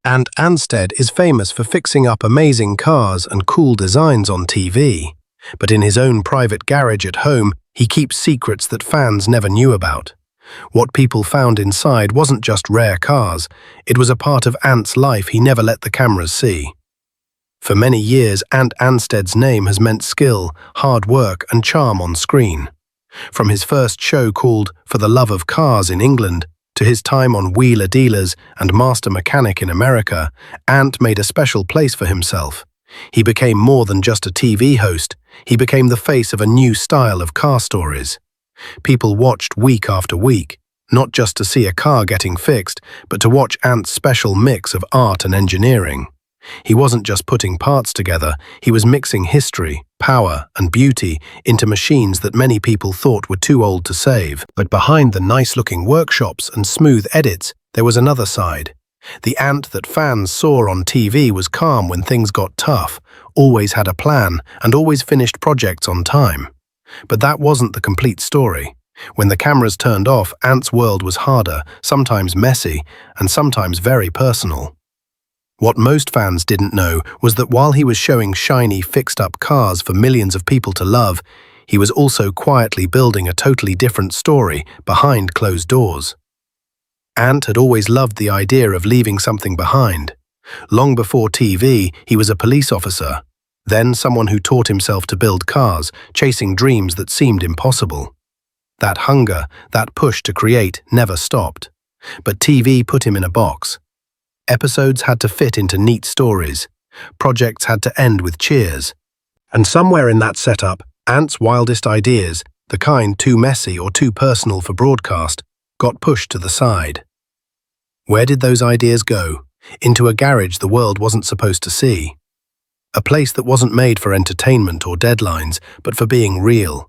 Ant Anstead is famous for fixing up amazing cars and cool designs on TV. But in his own private garage at home, he keeps secrets that fans never knew about. What people found inside wasn't just rare cars, it was a part of Ant's life he never let the cameras see. For many years, Ant Anstead's name has meant skill, hard work and charm on screen. From his first show called For the Love of Cars in England, to his time on Wheeler Dealers and Master Mechanic in America, Ant made a special place for himself. He became more than just a TV host, he became the face of a new style of car stories. People watched week after week, not just to see a car getting fixed, but to watch Ant's special mix of art and engineering. He wasn't just putting parts together, he was mixing history, power, and beauty into machines that many people thought were too old to save. But behind the nice-looking workshops and smooth edits, there was another side. The Ant that fans saw on TV was calm when things got tough, always had a plan, and always finished projects on time. But that wasn't the complete story. When the cameras turned off, Ant's world was harder, sometimes messy, and sometimes very personal. What most fans didn't know was that while he was showing shiny, fixed-up cars for millions of people to love, he was also quietly building a totally different story behind closed doors. Ant had always loved the idea of leaving something behind. Long before TV, he was a police officer, then someone who taught himself to build cars, chasing dreams that seemed impossible. That hunger, that push to create, never stopped. But TV put him in a box. Episodes had to fit into neat stories. Projects had to end with cheers. And somewhere in that setup, Ant's wildest ideas, the kind too messy or too personal for broadcast, got pushed to the side. Where did those ideas go? Into a garage the world wasn't supposed to see. A place that wasn't made for entertainment or deadlines, but for being real.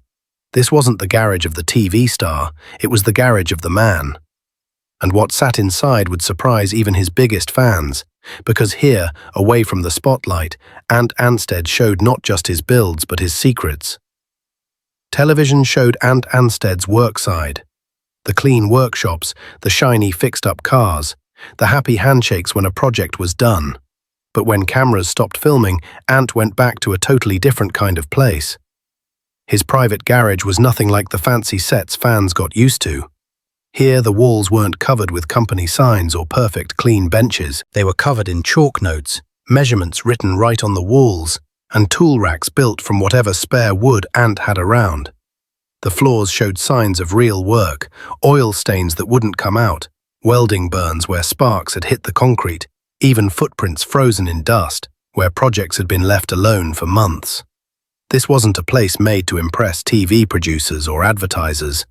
This wasn't the garage of the TV star, it was the garage of the man. And what sat inside would surprise even his biggest fans, because here, away from the spotlight, Ant Anstead showed not just his builds but his secrets. Television showed Ant Anstead's work side. The clean workshops, the shiny fixed-up cars, the happy handshakes when a project was done. But when cameras stopped filming, Ant went back to a totally different kind of place. His private garage was nothing like the fancy sets fans got used to. Here, the walls weren't covered with company signs or perfect clean benches. They were covered in chalk notes, measurements written right on the walls, and tool racks built from whatever spare wood Ant had around. The floors showed signs of real work, oil stains that wouldn't come out, welding burns where sparks had hit the concrete, even footprints frozen in dust, where projects had been left alone for months. This wasn't a place made to impress TV producers or advertisers.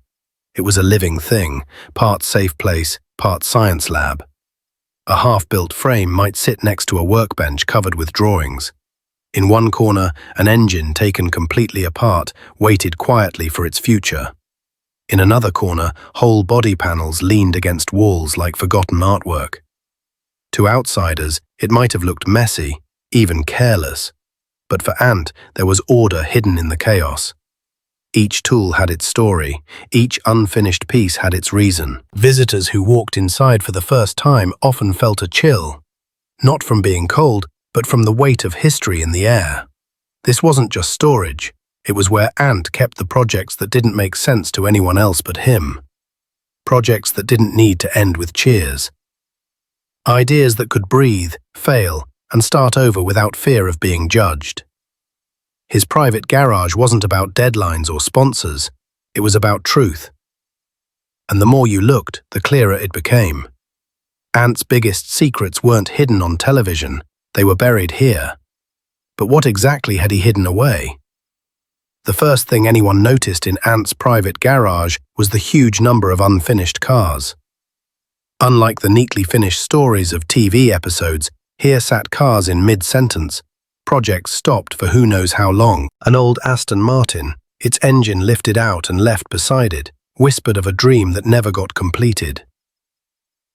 It was a living thing, part safe place, part science lab. A half-built frame might sit next to a workbench covered with drawings. In one corner, an engine taken completely apart waited quietly for its future. In another corner, whole body panels leaned against walls like forgotten artwork. To outsiders, it might have looked messy, even careless. But for Ant, there was order hidden in the chaos. Each tool had its story, each unfinished piece had its reason. Visitors who walked inside for the first time often felt a chill, not from being cold, but from the weight of history in the air. This wasn't just storage, it was where Ant kept the projects that didn't make sense to anyone else but him. Projects that didn't need to end with cheers. Ideas that could breathe, fail, and start over without fear of being judged. His private garage wasn't about deadlines or sponsors, it was about truth. And the more you looked, the clearer it became. Ant's biggest secrets weren't hidden on television, they were buried here. But what exactly had he hidden away? The first thing anyone noticed in Ant's private garage was the huge number of unfinished cars. Unlike the neatly finished stories of TV episodes, here sat cars in mid-sentence. Projects stopped for who knows how long. An old Aston Martin, its engine lifted out and left beside it, whispered of a dream that never got completed.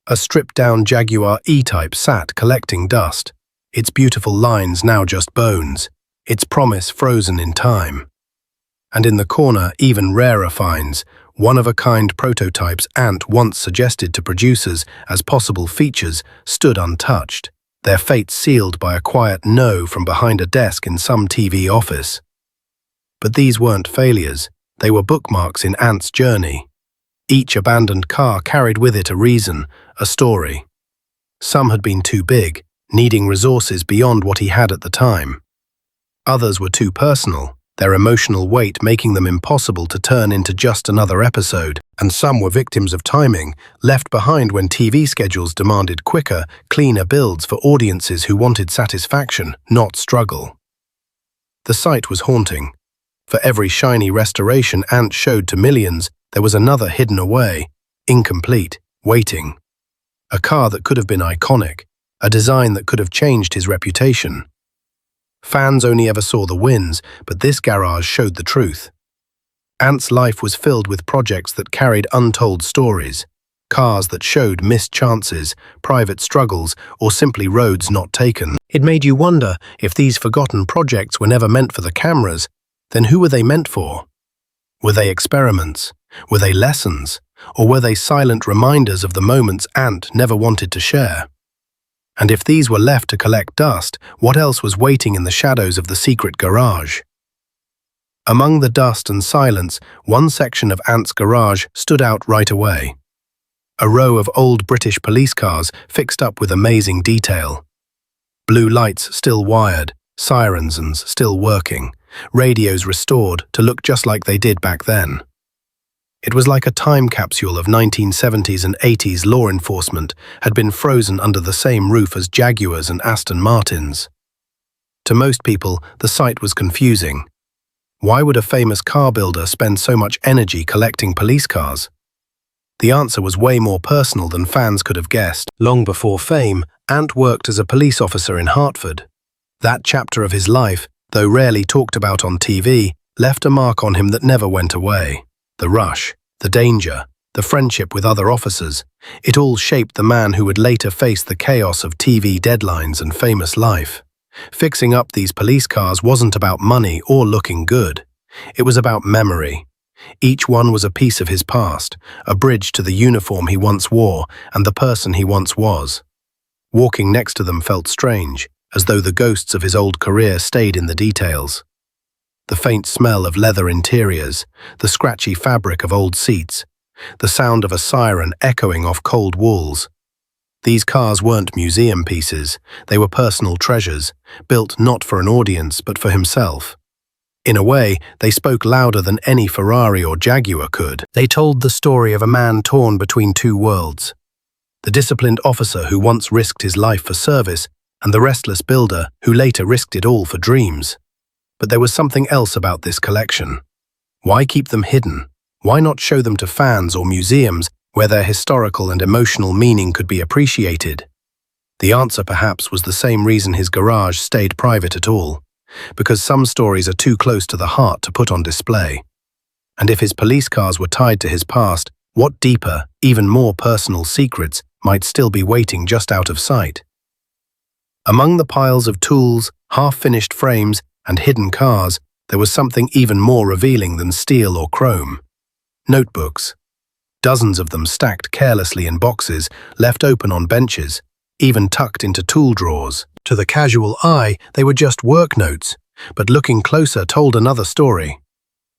A stripped-down Jaguar E-Type sat collecting dust, its beautiful lines now just bones, its promise frozen in time. And in the corner, even rarer finds, one-of-a-kind prototypes Ant once suggested to producers as possible features, stood untouched. their fates sealed by a quiet no from behind a desk in some TV office. But these weren't failures, they were bookmarks in Ant's journey. Each abandoned car carried with it a reason, a story. Some had been too big, needing resources beyond what he had at the time. Others were too personal, their emotional weight making them impossible to turn into just another episode, and some were victims of timing, left behind when TV schedules demanded quicker, cleaner builds for audiences who wanted satisfaction, not struggle. The sight was haunting. For every shiny restoration Ant showed to millions, there was another hidden away, incomplete, waiting. A car that could have been iconic, a design that could have changed his reputation. Fans only ever saw the wins, but this garage showed the truth. Ant's life was filled with projects that carried untold stories, cars that showed missed chances, private struggles, or simply roads not taken. It made you wonder if these forgotten projects were never meant for the cameras, then who were they meant for? Were they experiments? Were they lessons? Or were they silent reminders of the moments Ant never wanted to share? And if these were left to collect dust, what else was waiting in the shadows of the secret garage? Among the dust and silence, one section of Ant's garage stood out right away. A row of old British police cars fixed up with amazing detail. Blue lights still wired, sirens still working, radios restored to look just like they did back then. It was like a time capsule of 1970s and 80s law enforcement had been frozen under the same roof as Jaguars and Aston Martins. To most people, the sight was confusing. Why would a famous car builder spend so much energy collecting police cars? The answer was way more personal than fans could have guessed. Long before fame, Ant worked as a police officer in Hartford. That chapter of his life, though rarely talked about on TV, left a mark on him that never went away. The rush, the danger, the friendship with other officers, it all shaped the man who would later face the chaos of TV deadlines and famous life. Fixing up these police cars wasn't about money or looking good. It was about memory. Each one was a piece of his past, a bridge to the uniform he once wore and the person he once was. Walking next to them felt strange, as though the ghosts of his old career stayed in the details. The faint smell of leather interiors, the scratchy fabric of old seats, the sound of a siren echoing off cold walls. These cars weren't museum pieces, they were personal treasures, built not for an audience but for himself. In a way, they spoke louder than any Ferrari or Jaguar could. They told the story of a man torn between two worlds. The disciplined officer who once risked his life for service, and the restless builder who later risked it all for dreams. But there was something else about this collection. Why keep them hidden? Why not show them to fans or museums where their historical and emotional meaning could be appreciated? The answer perhaps was the same reason his garage stayed private at all. Because some stories are too close to the heart to put on display. And if his police cars were tied to his past, what deeper, even more personal secrets might still be waiting just out of sight? Among the piles of tools, half-finished frames, and hidden cars, there was something even more revealing than steel or chrome. Notebooks. Dozens of them stacked carelessly in boxes, left open on benches, even tucked into tool drawers. To the casual eye, they were just work notes, but looking closer told another story.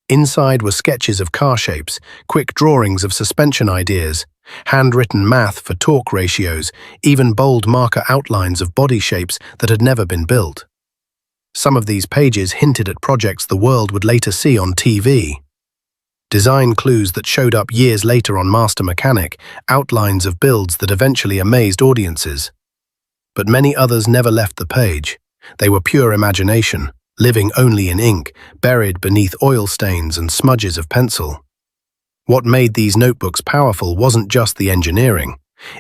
Inside were sketches of car shapes, quick drawings of suspension ideas, handwritten math for torque ratios, even bold marker outlines of body shapes that had never been built. Some of these pages hinted at projects the world would later see on TV. Design clues that showed up years later on Master Mechanic, outlines of builds that eventually amazed audiences. But many others never left the page. They were pure imagination, living only in ink, buried beneath oil stains and smudges of pencil. What made these notebooks powerful wasn't just the engineering.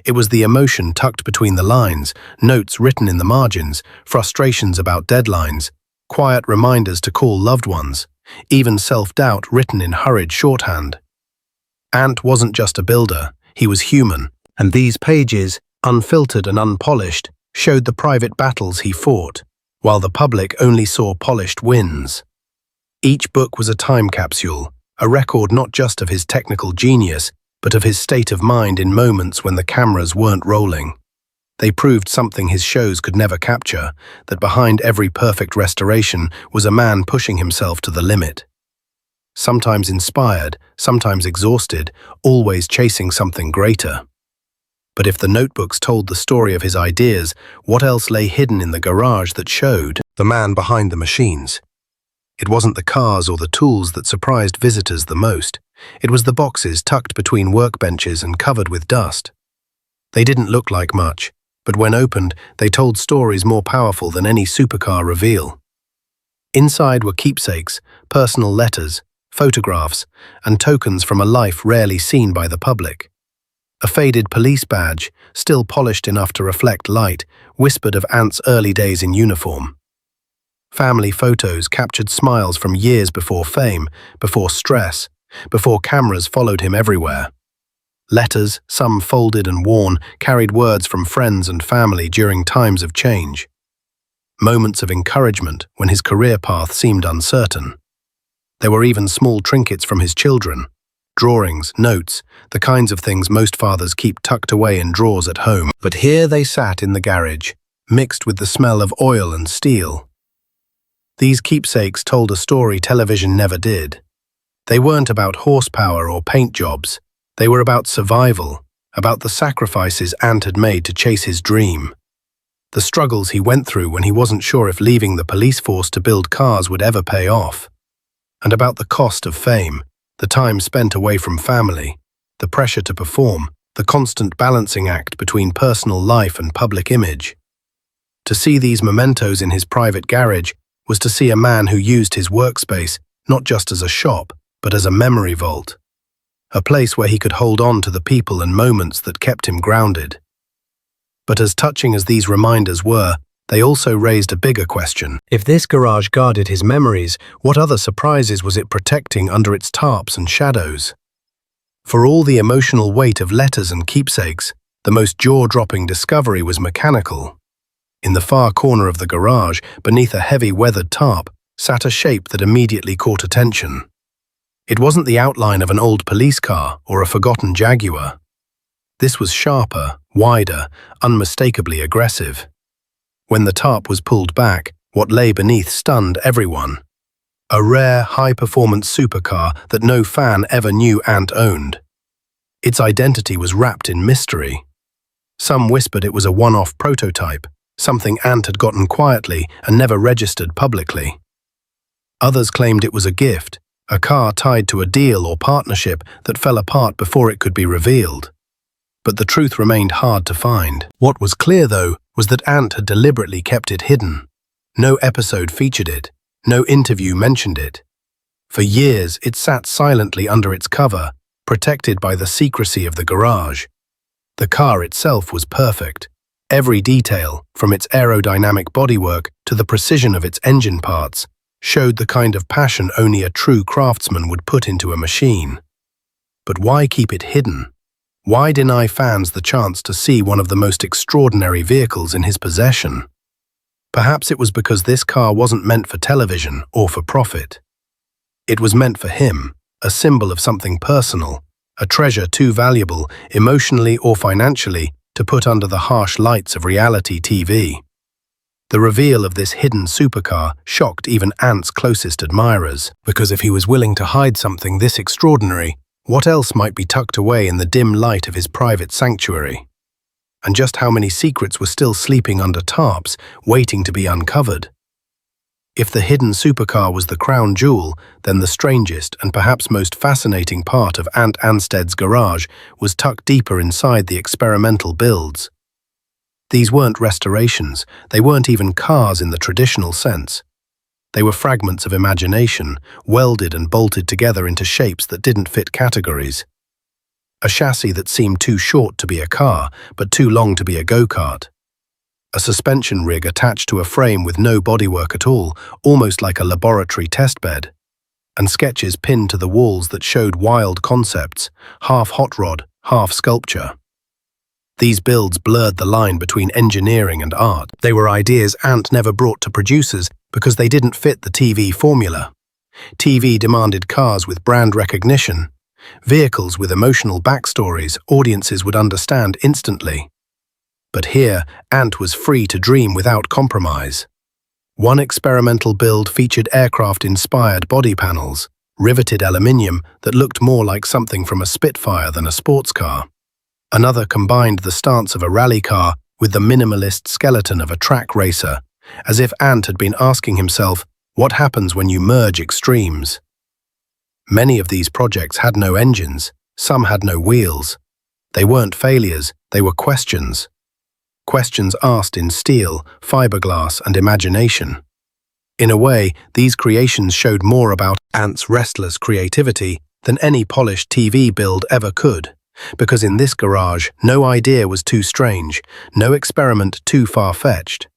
It was the emotion tucked between the lines, notes written in the margins, frustrations about deadlines, quiet reminders to call loved ones, even self-doubt written in hurried shorthand. Ant wasn't just a builder, he was human, and these pages, unfiltered and unpolished, showed the private battles he fought, while the public only saw polished wins. Each book was a time capsule, a record not just of his technical genius, but of his state of mind in moments when the cameras weren't rolling. They proved something his shows could never capture, that behind every perfect restoration was a man pushing himself to the limit. Sometimes inspired, sometimes exhausted, always chasing something greater. But if the notebooks told the story of his ideas, what else lay hidden in the garage that showed the man behind the machines? It wasn't the cars or the tools that surprised visitors the most. It was the boxes tucked between workbenches and covered with dust. They didn't look like much, but when opened, they told stories more powerful than any supercar reveal. Inside were keepsakes, personal letters, photographs, and tokens from a life rarely seen by the public. A faded police badge, still polished enough to reflect light, whispered of Ant's early days in uniform. Family photos captured smiles from years before fame, before stress, before cameras followed him everywhere. Letters, some folded and worn, carried words from friends and family during times of change. Moments of encouragement when his career path seemed uncertain. There were even small trinkets from his children. Drawings, notes, the kinds of things most fathers keep tucked away in drawers at home. But here they sat in the garage, mixed with the smell of oil and steel. These keepsakes told a story television never did. They weren't about horsepower or paint jobs. They were about survival, about the sacrifices Ant had made to chase his dream. The struggles he went through when he wasn't sure if leaving the police force to build cars would ever pay off. And about the cost of fame, the time spent away from family, the pressure to perform, the constant balancing act between personal life and public image. To see these mementos in his private garage was to see a man who used his workspace not just as a shop, but as a memory vault. A place where he could hold on to the people and moments that kept him grounded. But as touching as these reminders were, they also raised a bigger question. If this garage guarded his memories, what other surprises was it protecting under its tarps and shadows? For all the emotional weight of letters and keepsakes, the most jaw-dropping discovery was mechanical. In the far corner of the garage, beneath a heavy weathered tarp, sat a shape that immediately caught attention. It wasn't the outline of an old police car or a forgotten Jaguar. This was sharper, wider, unmistakably aggressive. When the tarp was pulled back, what lay beneath stunned everyone. A rare, high-performance supercar that no fan ever knew Ant owned. Its identity was wrapped in mystery. Some whispered it was a one-off prototype, something Ant had gotten quietly and never registered publicly. Others claimed it was a gift, a car tied to a deal or partnership that fell apart before it could be revealed. But the truth remained hard to find. What was clear, though, was that Ant had deliberately kept it hidden. No episode featured it, no interview mentioned it. For years, it sat silently under its cover, protected by the secrecy of the garage. The car itself was perfect. Every detail, from its aerodynamic bodywork to the precision of its engine parts, showed the kind of passion only a true craftsman would put into a machine. But why keep it hidden? Why deny fans the chance to see one of the most extraordinary vehicles in his possession? Perhaps it was because this car wasn't meant for television or for profit. It was meant for him, a symbol of something personal, a treasure too valuable, emotionally or financially, to put under the harsh lights of reality TV. The reveal of this hidden supercar shocked even Ant's closest admirers, because if he was willing to hide something this extraordinary, what else might be tucked away in the dim light of his private sanctuary? And just how many secrets were still sleeping under tarps, waiting to be uncovered? If the hidden supercar was the crown jewel, then the strangest and perhaps most fascinating part of Ant Anstead's garage was tucked deeper inside the experimental builds. These weren't restorations, they weren't even cars in the traditional sense. They were fragments of imagination, welded and bolted together into shapes that didn't fit categories. A chassis that seemed too short to be a car, but too long to be a go-kart. A suspension rig attached to a frame with no bodywork at all, almost like a laboratory test bed. And sketches pinned to the walls that showed wild concepts, half hot rod, half sculpture. These builds blurred the line between engineering and art. They were ideas Ant never brought to producers because they didn't fit the TV formula. TV demanded cars with brand recognition, vehicles with emotional backstories audiences would understand instantly. But here, Ant was free to dream without compromise. One experimental build featured aircraft-inspired body panels, riveted aluminium that looked more like something from a Spitfire than a sports car. Another combined the stance of a rally car with the minimalist skeleton of a track racer, as if Ant had been asking himself, what happens when you merge extremes? Many of these projects had no engines, some had no wheels. They weren't failures, they were questions. Questions asked in steel, fiberglass, and imagination. In a way, these creations showed more about Ant's restless creativity than any polished TV build ever could, because in this garage, no idea was too strange, no experiment too far-fetched.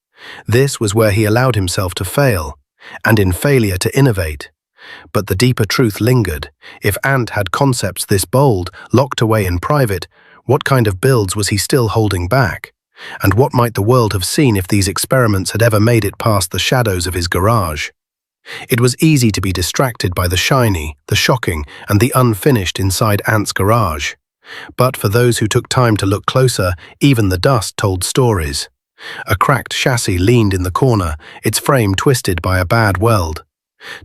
This was where he allowed himself to fail, and in failure to innovate. But the deeper truth lingered. If Ant had concepts this bold, locked away in private, what kind of builds was he still holding back? And what might the world have seen if these experiments had ever made it past the shadows of his garage? It was easy to be distracted by the shiny, the shocking, and the unfinished inside Ant's garage. But for those who took time to look closer, even the dust told stories. A cracked chassis leaned in the corner, its frame twisted by a bad weld.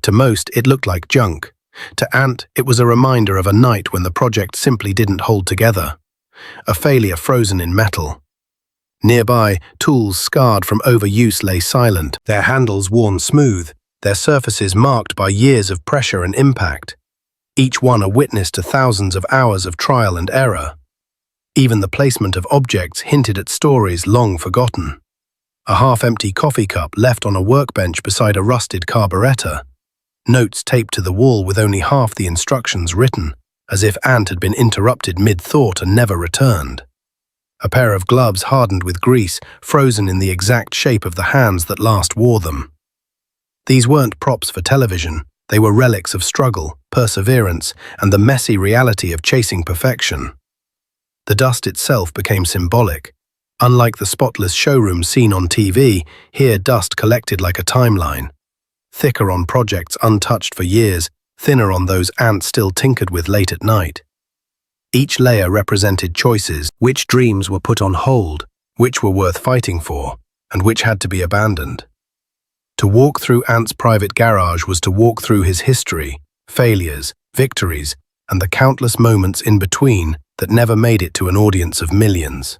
To most, it looked like junk. To Ant, it was a reminder of a night when the project simply didn't hold together. A failure frozen in metal. Nearby, tools scarred from overuse lay silent, their handles worn smooth, their surfaces marked by years of pressure and impact, each one a witness to thousands of hours of trial and error. Even the placement of objects hinted at stories long forgotten. A half-empty coffee cup left on a workbench beside a rusted carburetor. Notes taped to the wall with only half the instructions written, as if Ant had been interrupted mid-thought and never returned. A pair of gloves hardened with grease, frozen in the exact shape of the hands that last wore them. These weren't props for television, they were relics of struggle, perseverance, and the messy reality of chasing perfection. The dust itself became symbolic. Unlike the spotless showroom seen on TV, here dust collected like a timeline. Thicker on projects untouched for years, thinner on those Ant still tinkered with late at night. Each layer represented choices, which dreams were put on hold, which were worth fighting for, and which had to be abandoned. To walk through Ant's private garage was to walk through his history, failures, victories, and the countless moments in between that never made it to an audience of millions.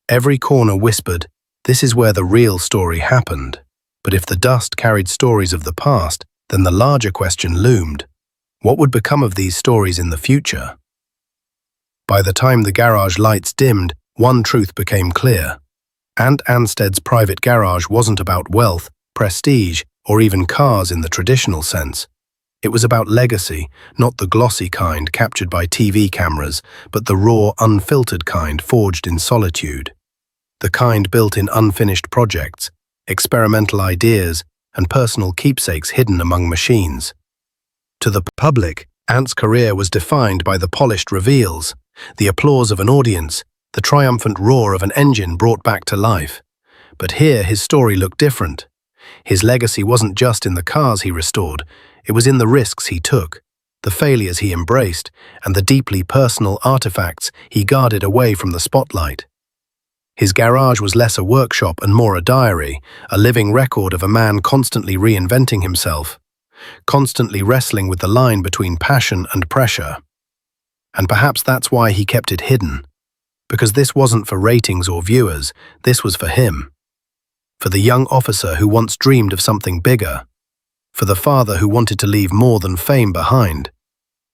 Every corner whispered, this is where the real story happened. But if the dust carried stories of the past, then the larger question loomed. What would become of these stories in the future? By the time the garage lights dimmed, one truth became clear. Ant Anstead's private garage wasn't about wealth, prestige, or even cars in the traditional sense. It was about legacy, not the glossy kind captured by TV cameras, but the raw, unfiltered kind forged in solitude. The kind built in unfinished projects, experimental ideas, and personal keepsakes hidden among machines. To the public, Ant's career was defined by the polished reveals, the applause of an audience, the triumphant roar of an engine brought back to life. But here his story looked different. His legacy wasn't just in the cars he restored, it was in the risks he took, the failures he embraced, and the deeply personal artifacts he guarded away from the spotlight. His garage was less a workshop and more a diary, a living record of a man constantly reinventing himself, constantly wrestling with the line between passion and pressure. And perhaps that's why he kept it hidden. Because this wasn't for ratings or viewers, this was for him. For the young officer who once dreamed of something bigger. For the father who wanted to leave more than fame behind.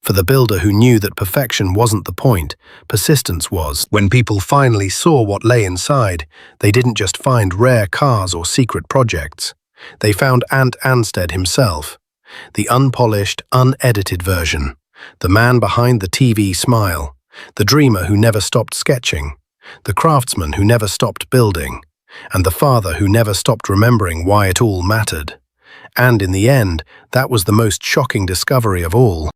For the builder who knew that perfection wasn't the point, persistence was. When people finally saw what lay inside, they didn't just find rare cars or secret projects. They found Ant Anstead himself. The unpolished, unedited version. The man behind the TV smile, the dreamer who never stopped sketching, the craftsman who never stopped building, and the father who never stopped remembering why it all mattered. And in the end, that was the most shocking discovery of all.